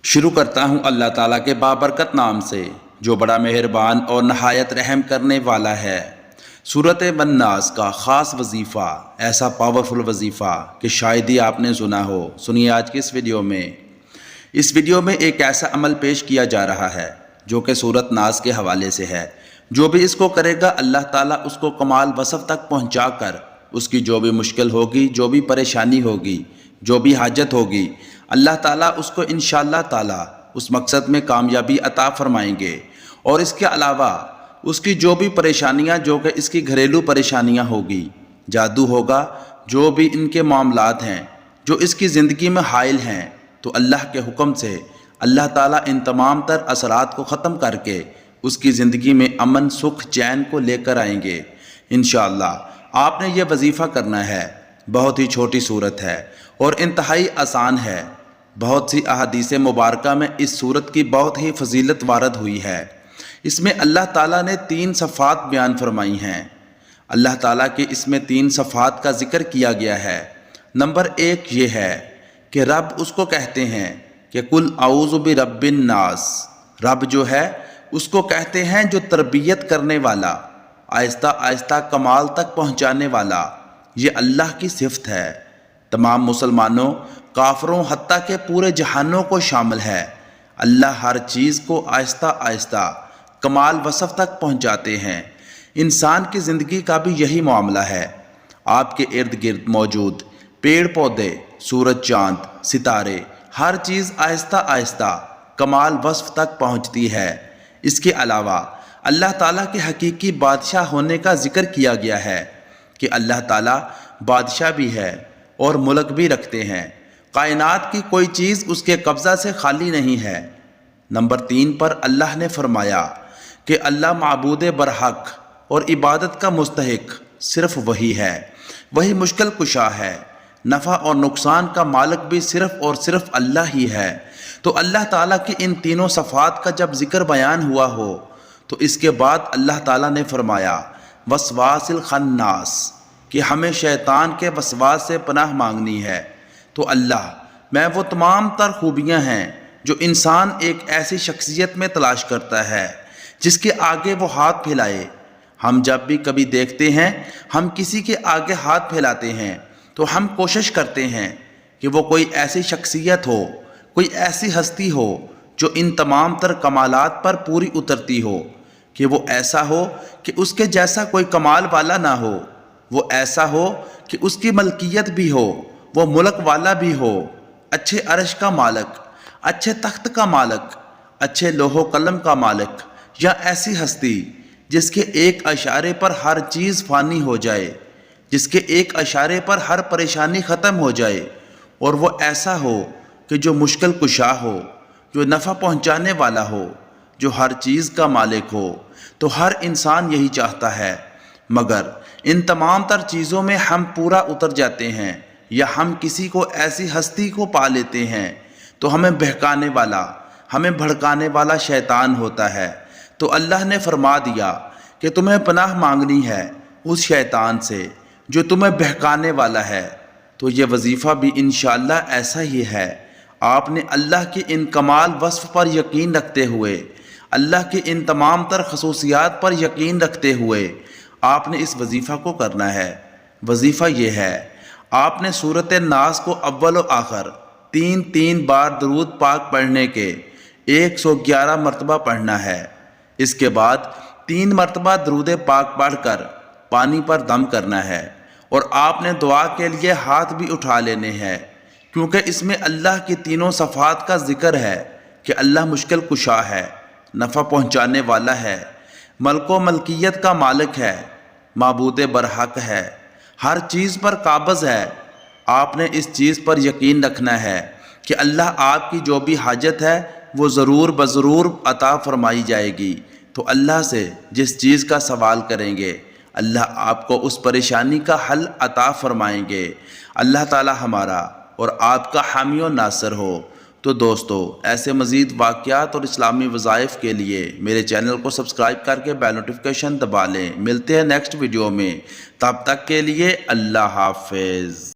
شروع کرتا ہوں اللہ تعالیٰ کے بابرکت نام سے جو بڑا مہربان اور نہایت رحم کرنے والا ہے۔ سورۃ والناس کا خاص وظیفہ، ایسا پاورفل وظیفہ کہ شاید ہی آپ نے سنا ہو۔ سنیے آج کی اس ویڈیو میں ایک ایسا عمل پیش کیا جا رہا ہے جو کہ سورۃ ناس کے حوالے سے ہے۔ جو بھی اس کو کرے گا اللہ تعالیٰ اس کو کمال وصف تک پہنچا کر اس کی جو بھی مشکل ہوگی، جو بھی پریشانی ہوگی، جو بھی حاجت ہوگی، اللہ تعالیٰ اس کو انشاءاللہ تعالیٰ اس مقصد میں کامیابی عطا فرمائیں گے۔ اور اس کے علاوہ اس کی جو بھی پریشانیاں، جو کہ اس کی گھریلو پریشانیاں ہوگی، جادو ہوگا، جو بھی ان کے معاملات ہیں جو اس کی زندگی میں حائل ہیں، تو اللہ کے حکم سے اللہ تعالیٰ ان تمام تر اثرات کو ختم کر کے اس کی زندگی میں امن، سکھ، چین کو لے کر آئیں گے انشاءاللہ۔ آپ نے یہ وظیفہ کرنا ہے۔ بہت ہی چھوٹی صورت ہے اور انتہائی آسان ہے۔ بہت سی احادیث مبارکہ میں اس صورت کی بہت ہی فضیلت وارد ہوئی ہے۔ اس میں اللہ تعالیٰ نے 3 صفات بیان فرمائی ہیں۔ اللہ تعالیٰ کے اس میں 3 صفات کا ذکر کیا گیا ہے۔ نمبر 1 یہ ہے کہ رب اس کو کہتے ہیں کہ قل اعوذ برب الناس۔ رب جو ہے اس کو کہتے ہیں جو تربیت کرنے والا، آہستہ آہستہ کمال تک پہنچانے والا۔ یہ اللہ کی صفت ہے۔ تمام مسلمانوں، کافروں، حتیٰ کہ پورے جہانوں کو شامل ہے۔ اللہ ہر چیز کو آہستہ آہستہ کمال وصف تک پہنچاتے ہیں۔ انسان کی زندگی کا بھی یہی معاملہ ہے۔ آپ کے ارد گرد موجود پیڑ پودے، سورج، چاند، ستارے، ہر چیز آہستہ آہستہ کمال وصف تک پہنچتی ہے۔ اس کے علاوہ اللہ تعالیٰ کے حقیقی بادشاہ ہونے کا ذکر کیا گیا ہے کہ اللہ تعالیٰ بادشاہ بھی ہے اور ملک بھی رکھتے ہیں۔ کائنات کی کوئی چیز اس کے قبضہ سے خالی نہیں ہے۔ نمبر 3 پر اللہ نے فرمایا کہ اللہ معبود برحق اور عبادت کا مستحق صرف وہی ہے، وہی مشکل کشا ہے۔ نفع اور نقصان کا مالک بھی صرف اور صرف اللہ ہی ہے۔ تو اللہ تعالیٰ کی ان تینوں صفات کا جب ذکر بیان ہوا ہو تو اس کے بعد اللہ تعالیٰ نے فرمایا وسواس الخناس، کہ ہمیں شیطان کے وسواس سے پناہ مانگنی ہے۔ تو اللہ میں وہ تمام تر خوبیاں ہیں جو انسان ایک ایسی شخصیت میں تلاش کرتا ہے جس کے آگے وہ ہاتھ پھیلائے۔ ہم جب بھی کبھی دیکھتے ہیں ہم کسی کے آگے ہاتھ پھیلاتے ہیں تو ہم کوشش کرتے ہیں کہ وہ کوئی ایسی شخصیت ہو، کوئی ایسی ہستی ہو جو ان تمام تر کمالات پر پوری اترتی ہو، کہ وہ ایسا ہو کہ اس کے جیسا کوئی کمال والا نہ ہو، وہ ایسا ہو کہ اس کی ملکیت بھی ہو، وہ ملک والا بھی ہو، اچھے عرش کا مالک، اچھے تخت کا مالک، اچھے لوح و قلم کا مالک، یا ایسی ہستی جس کے ایک اشارے پر ہر چیز فانی ہو جائے، جس کے ایک اشارے پر ہر پریشانی ختم ہو جائے، اور وہ ایسا ہو کہ جو مشکل کشا ہو، جو نفع پہنچانے والا ہو، جو ہر چیز کا مالک ہو۔ تو ہر انسان یہی چاہتا ہے، مگر ان تمام تر چیزوں میں ہم پورا اتر جاتے ہیں یا ہم کسی کو ایسی ہستی کو پا لیتے ہیں تو ہمیں بہکانے والا، ہمیں بھڑکانے والا شیطان ہوتا ہے۔ تو اللہ نے فرما دیا کہ تمہیں پناہ مانگنی ہے اس شیطان سے جو تمہیں بہکانے والا ہے۔ تو یہ وظیفہ بھی انشاءاللہ ایسا ہی ہے۔ آپ نے اللہ کے ان کمال وصف پر یقین رکھتے ہوئے، اللہ کے ان تمام تر خصوصیات پر یقین رکھتے ہوئے آپ نے اس وظیفہ کو کرنا ہے۔ وظیفہ یہ ہے، آپ نے سورۃ ناس کو اول و آخر 3 بار درود پاک پڑھنے کے 111 مرتبہ پڑھنا ہے۔ اس کے بعد 3 مرتبہ درود پاک پڑھ کر پانی پر دم کرنا ہے، اور آپ نے دعا کے لیے ہاتھ بھی اٹھا لینے ہیں، کیونکہ اس میں اللہ کی تینوں صفات کا ذکر ہے کہ اللہ مشکل کشا ہے، نفع پہنچانے والا ہے، ملک و ملکیت کا مالک ہے، معبود برحق ہے، ہر چیز پر قابض ہے۔ آپ نے اس چیز پر یقین رکھنا ہے کہ اللہ آپ کی جو بھی حاجت ہے وہ ضرور بضرور عطا فرمائی جائے گی۔ تو اللہ سے جس چیز کا سوال کریں گے اللہ آپ کو اس پریشانی کا حل عطا فرمائیں گے۔ اللہ تعالی ہمارا اور آپ کا حامی و ناصر ہو۔ تو دوستو، ایسے مزید واقعات اور اسلامی وظائف کے لیے میرے چینل کو سبسکرائب کر کے بیل نوٹیفیکیشن دبا لیں۔ ملتے ہیں نیکسٹ ویڈیو میں، تب تک کے لیے اللہ حافظ۔